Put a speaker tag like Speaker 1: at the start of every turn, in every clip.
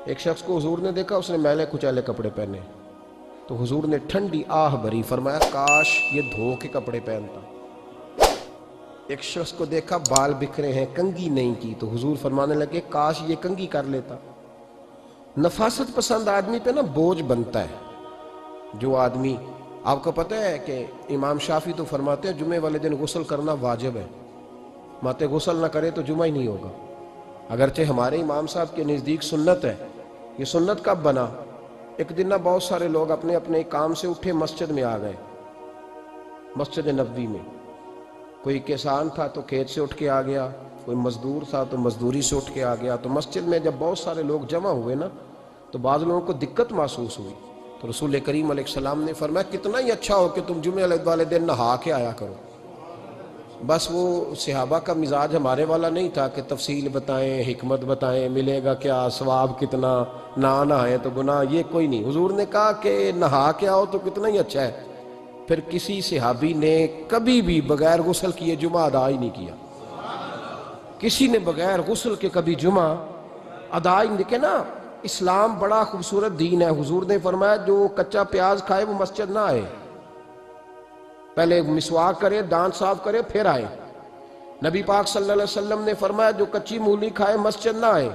Speaker 1: ایک شخص کو حضور نے دیکھا، اس نے میلے کچیلے کپڑے پہنے، تو حضور نے ٹھنڈی آہ بھری، فرمایا کاش یہ دھو کے کپڑے پہنتا۔ ایک شخص کو دیکھا بال بکھرے ہیں، کنگھی نہیں کی، تو حضور فرمانے لگے کاش یہ کنگھی کر لیتا۔ نفاست پسند آدمی پہ نا بوجھ بنتا ہے۔ جو آدمی، آپ کو پتہ ہے کہ امام شافعی تو فرماتے ہیں جمعے والے دن غسل کرنا واجب ہے، ماتے غسل نہ کرے تو جمعہ ہی نہیں ہوگا۔ اگرچہ ہمارے امام صاحب کے نزدیک سنت ہے۔ یہ سنت کب بنا؟ ایک دن نہ بہت سارے لوگ اپنے اپنے کام سے اٹھے مسجد میں آ گئے، مسجد نبوی میں۔ کوئی کسان تھا تو کھیت سے اٹھ کے آ گیا، کوئی مزدور تھا تو مزدوری سے اٹھ کے آ گیا۔ تو مسجد میں جب بہت سارے لوگ جمع ہوئے نا، تو بعض لوگوں کو دقت محسوس ہوئی، تو رسول کریم علیہ السلام نے فرمایا کتنا ہی اچھا ہو کہ تم جمعے والے دن نہا کے آیا کرو۔ بس وہ صحابہ کا مزاج ہمارے والا نہیں تھا کہ تفصیل بتائیں، حکمت بتائیں، ملے گا کیا، ثواب کتنا، نہ نہائیں تو گناہ، یہ کوئی نہیں۔ حضور نے کہا کہ نہا کے آؤ تو کتنا ہی اچھا ہے۔ پھر کسی صحابی نے کبھی بھی بغیر غسل کیے جمعہ ادا ہی نہیں کیا۔ کسی نے بغیر غسل کے کبھی جمعہ ادا ہی نہیں کیا نا۔ اسلام بڑا خوبصورت دین ہے۔ حضور نے فرمایا جو کچا پیاز کھائے وہ مسجد نہ آئے، پہلے مسواک کرے، دانت صاف کرے، پھر آئے۔ نبی پاک صلی اللہ علیہ وسلم نے فرمایا جو کچی مولی کھائے مسجد نہ آئے۔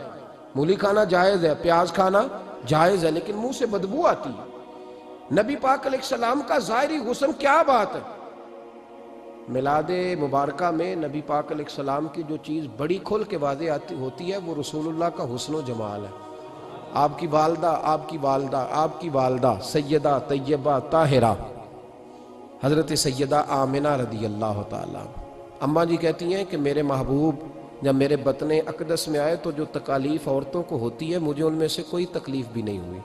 Speaker 1: مولی کھانا جائز ہے، پیاز کھانا جائز ہے، لیکن منہ سے بدبو آتی ہے۔ نبی پاک علیہ السلام کا ظاہری حسن کیا بات ہے۔ میلاد مبارکہ میں نبی پاک علیہ السلام کی جو چیز بڑی کھل کے واضح ہوتی ہے وہ رسول اللہ کا حسن و جمال ہے۔ آپ کی والدہ سیدہ طیبہ طاہرہ حضرت سیدہ آمنہ رضی اللہ تعالیٰ، اماں جی کہتی ہیں کہ میرے محبوب جب میرے بطن اقدس میں آئے تو جو تکالیف عورتوں کو ہوتی ہے مجھے ان میں سے کوئی تکلیف بھی نہیں ہوئی،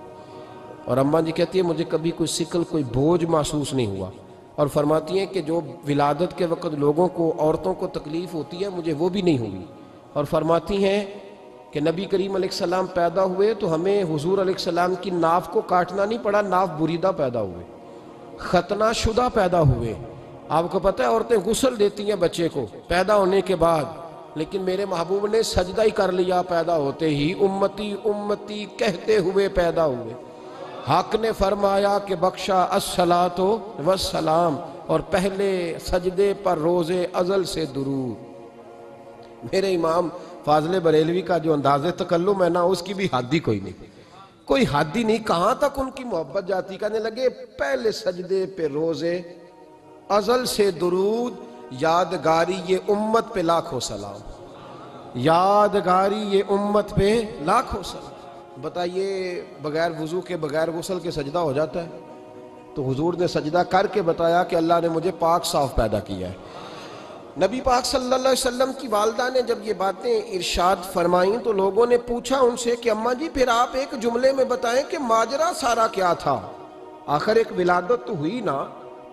Speaker 1: اور اماں جی کہتی ہیں مجھے کبھی کوئی ثقل، کوئی بوجھ محسوس نہیں ہوا، اور فرماتی ہیں کہ جو ولادت کے وقت لوگوں کو، عورتوں کو تکلیف ہوتی ہے مجھے وہ بھی نہیں ہوئی، اور فرماتی ہیں کہ نبی کریم علیہ السلام پیدا ہوئے تو ہمیں حضور علیہ السلام کی ناف کو کاٹنا نہیں پڑا، ناف بریدہ پیدا ہوئے، ختنہ شدہ پیدا ہوئے۔ آپ کو پتہ ہے عورتیں غسل دیتی ہیں بچے کو پیدا ہونے کے بعد، لیکن میرے محبوب نے سجدہ ہی کر لیا پیدا ہوتے ہی، امتی امتی کہتے ہوئے پیدا ہوئے۔ حق نے فرمایا کہ بخشا الصلاۃ والسلام، اور پہلے سجدے پر روز ازل سے درود۔ میرے امام فاضل بریلوی کا جو انداز تکلم ہے نا، اس کی بھی حد ہی کوئی نہیں، کوئی حد ہی نہیں، کہاں تک ان کی محبت جاتی۔ کہنے لگے پہلے سجدے پہ روز ازل سے درود، یادگاری یہ امت پہ لاکھوں سلام، یادگاری یہ امت پہ لاکھوں سلام۔ بتائیے بغیر وضو کے، بغیر غسل کے سجدہ ہو جاتا ہے؟ تو حضور نے سجدہ کر کے بتایا کہ اللہ نے مجھے پاک صاف پیدا کیا ہے۔ نبی پاک صلی اللہ علیہ وسلم کی والدہ نے جب یہ باتیں ارشاد فرمائیں تو لوگوں نے پوچھا ان سے کہ اماں جی پھر آپ ایک جملے میں بتائیں کہ ماجرا سارا کیا تھا، آخر ایک ولادت تو ہوئی نا،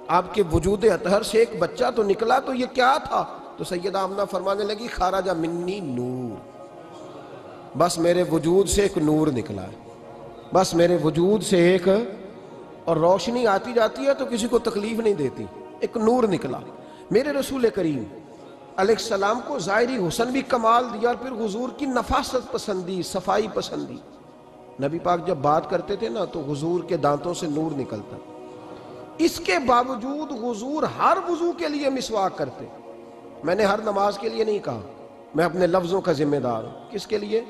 Speaker 1: آپ کے وجود اطہر سے ایک بچہ تو نکلا، تو یہ کیا تھا؟ تو سیدہ آمنہ فرمانے لگی خارج منی نور، بس میرے وجود سے ایک نور نکلا ہے، بس میرے وجود سے ایک، اور روشنی آتی جاتی ہے تو کسی کو تکلیف نہیں دیتی، ایک نور نکلا۔ میرے رسول کریم علیہ السلام کو ظاہری حسن بھی کمال دیا، اور پھر حضور کی نفاست پسندی، صفائی پسندی۔ نبی پاک جب بات کرتے تھے نا تو حضور کے دانتوں سے نور نکلتا، اس کے باوجود حضور ہر وضو کے لیے مسواک کرتے۔ میں نے ہر نماز کے لیے نہیں کہا، میں اپنے لفظوں کا ذمہ دار ہوں۔ کس کے لیے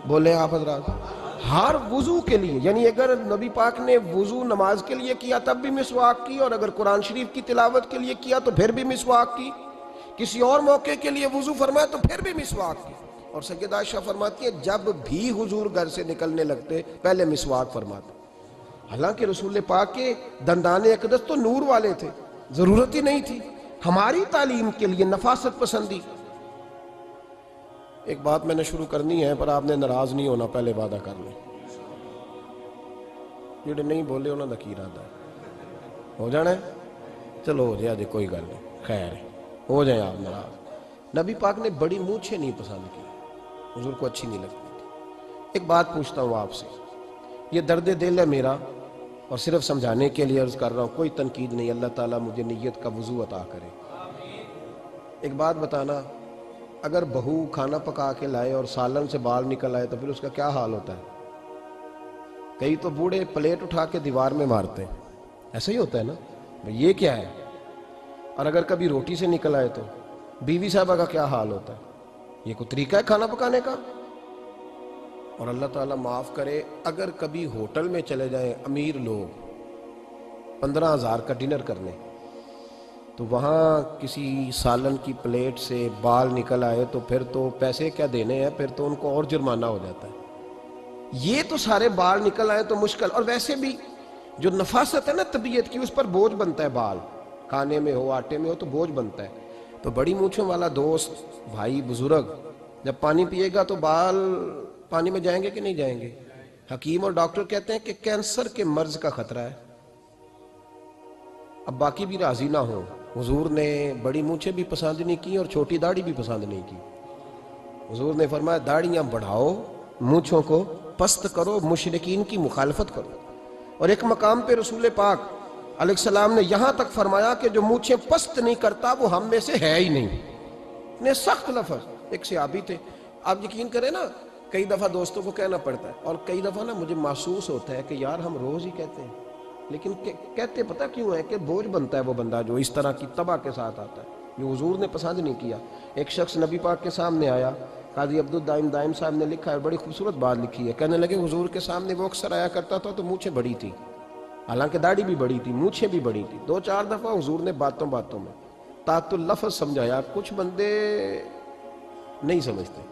Speaker 1: بولے آپ حضرات؟ ہر وضو کے لیے، یعنی اگر نبی پاک نے وضو نماز کے لیے کیا تب بھی مسواک کی، اور اگر قرآن شریف کی تلاوت کے لیے کیا تو پھر بھی مسواک کی، کسی اور موقع کے لیے وضو فرمایا تو پھر بھی مسواک کی۔ اور سیدہ عائشہ فرماتی ہے جب بھی حضور گھر سے نکلنے لگتے پہلے مسواک فرماتے، حالانکہ رسول پاک کے دندان اقدس تو نور والے تھے، ضرورت ہی نہیں تھی۔ ہماری تعلیم کے لیے نفاست پسندی۔ ایک بات میں نے شروع کرنی ہے پر آپ نے ناراض نہیں ہونا، پہلے وعدہ کر لیں، جڑے نہیں بولے انہوں نے کی ارادہ ہے ہو جانا ہے، چلو ہو جائے، کوئی گل نہیں، خیر ہے، ہو جائیں آپ ناراض۔ نبی پاک نے بڑی مونچھیں نہیں پسند کی، حضور کو اچھی نہیں لگتی تھی۔ ایک بات پوچھتا ہوں آپ سے، یہ درد دل ہے میرا اور صرف سمجھانے کے لیے عرض کر رہا ہوں، کوئی تنقید نہیں، اللہ تعالیٰ مجھے نیت کا وضو عطا کرے۔ ایک بات بتانا، اگر بہو کھانا پکا کے لائے اور سالن سے بال نکل آئے تو پھر اس کا کیا حال ہوتا ہے؟ کئی تو بوڑھے پلیٹ اٹھا کے دیوار میں مارتے ہیں، ایسا ہی ہوتا ہے نا، یہ کیا ہے؟ اور اگر کبھی روٹی سے نکل آئے تو بیوی صاحبہ کا کیا حال ہوتا ہے؟ یہ کوئی طریقہ ہے کھانا پکانے کا؟ اور اللہ تعالیٰ معاف کرے، اگر کبھی ہوٹل میں چلے جائیں امیر لوگ 15,000 کا ڈنر کرنے، تو وہاں کسی سالن کی پلیٹ سے بال نکل آئے تو پھر تو پیسے کیا دینے ہیں، پھر تو ان کو اور جرمانہ ہو جاتا ہے۔ یہ تو سارے بال نکل آئے تو مشکل، اور ویسے بھی جو نفاست ہے نا طبیعت کی، اس پر بوجھ بنتا ہے، بال کھانے میں ہو آٹے میں ہو تو بوجھ بنتا ہے۔ تو بڑی مونچھوں والا دوست بھائی بزرگ جب پانی پیے گا تو بال پانی میں جائیں گے کہ نہیں جائیں گے؟ حکیم اور ڈاکٹر کہتے ہیں کہ کینسر کے مرض کا خطرہ ہے۔ اب باقی بھی راضی نہ ہوں، حضور نے بڑی مونچھیں بھی پسند نہیں کی اور چھوٹی داڑھی بھی پسند نہیں کی۔ حضور نے فرمایا داڑھیاں بڑھاؤ، مونچھوں کو پست کرو، مشرکین کی مخالفت کرو۔ اور ایک مقام پہ رسول پاک علیہ السلام نے یہاں تک فرمایا کہ جو مونچھیں پست نہیں کرتا وہ ہم میں سے ہے ہی نہیں۔ اتنے سخت لفظ۔ ایک صحابی تھے، آپ یقین کریں نا، کئی دفعہ دوستوں کو کہنا پڑتا ہے، اور کئی دفعہ نا مجھے محسوس ہوتا ہے کہ یار ہم روز ہی کہتے ہیں، لیکن کہتے پتہ کیوں ہے کہ بوجھ بنتا ہے وہ بندہ جو اس طرح کی تباہ کے ساتھ آتا ہے، جو حضور نے پسند نہیں کیا۔ ایک شخص نبی پاک کے سامنے آیا، قاضی عبدالدائم دائم صاحب نے لکھا ہے، بڑی خوبصورت بات لکھی ہے، کہنے لگے حضور کے سامنے وہ اکثر آیا کرتا تھا تو مونچھیں بڑی تھی، حالانکہ داڑھی بھی بڑی تھی، مونچھیں بھی بڑی تھی۔ 2-4 دفعہ حضور نے باتوں باتوں میں تحت اللفظ سمجھایا۔ کچھ بندے نہیں سمجھتے،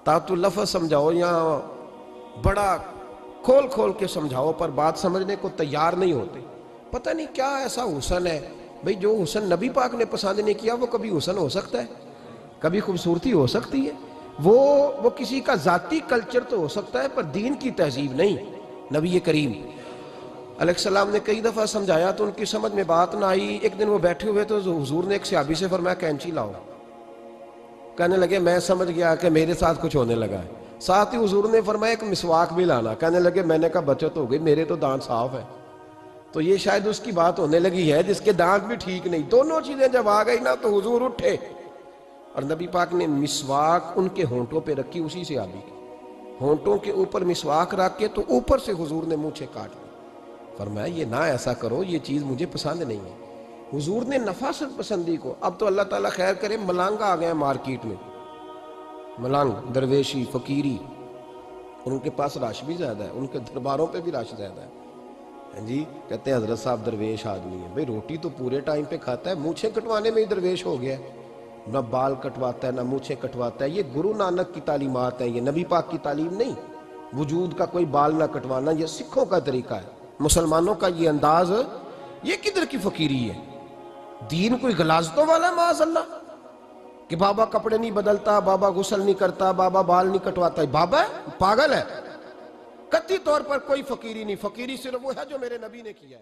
Speaker 1: تحت اللفظ سمجھاؤ یا بڑا کھول کھول کے سمجھاؤ پر بات سمجھنے کو تیار نہیں ہوتے۔ پتہ نہیں کیا ایسا حسن ہے بھئی، جو حسن نبی پاک نے پسند نہیں کیا وہ کبھی حسن ہو سکتا ہے، کبھی خوبصورتی ہو سکتی ہے، وہ کسی کا ذاتی کلچر تو ہو سکتا ہے پر دین کی تہذیب نہیں۔ نبی کریم علیہ السلام نے کئی دفعہ سمجھایا تو ان کی سمجھ میں بات نہ آئی۔ ایک دن وہ بیٹھے ہوئے تو حضور نے ایک صحابی سے فرمایا کینچی لاؤ۔ کہنے لگے میں سمجھ گیا کہ میرے ساتھ کچھ ہونے لگا ہے۔ ساتھ ہی حضور نے فرمایا ایک مسواک بھی لانا۔ کہنے لگے میں نے کہا بچت ہو گئی، میرے تو دانت صاف ہے۔ تو یہ شاید اس کی بات ہونے لگی ہے جس کے دانت بھی ٹھیک نہیں۔ دونوں چیزیں جب آ گئی نا تو حضور اٹھے اور نبی پاک نے مسواک ان کے ہونٹوں پہ رکھی، اسی سے آبی کی ہونٹوں کے اوپر مسواک رکھ کے تو اوپر سے حضور نے مونچھیں کاٹ لی۔ فرمایا یہ نہ ایسا کرو، یہ چیز مجھے پسند نہیں ہے۔ حضور نے نفاست پسندی کو، اب تو اللہ تعالیٰ خیر کرے ملانگا آ گئے ہیں مارکیٹ میں، ملنگ درویشی فقیری، اور ان کے پاس رش بھی زیادہ ہے، ان کے درباروں پہ بھی رش زیادہ ہے جی۔ کہتے ہیں حضرت صاحب درویش آدمی ہے، بھئی روٹی تو پورے ٹائم پہ کھاتا ہے، مونچھیں کٹوانے میں ہی درویش ہو گیا ہے، نہ بال کٹواتا ہے نہ مونچھیں کٹواتا ہے۔ یہ گرو نانک کی تعلیمات ہیں، یہ نبی پاک کی تعلیم نہیں۔ وجود کا کوئی بال نہ کٹوانا یہ سکھوں کا طریقہ ہے، مسلمانوں کا یہ انداز، یہ کدھر کی فقیری ہے؟ دین کوئی غلاظتوں والا معاذ اللہ، کہ بابا کپڑے نہیں بدلتا، بابا غسل نہیں کرتا، بابا بال نہیں کٹواتا، بابا ہے پاگل ہے؟ قطعی طور پر کوئی فقیری نہیں، فقیری صرف وہ ہے جو میرے نبی نے کیا ہے۔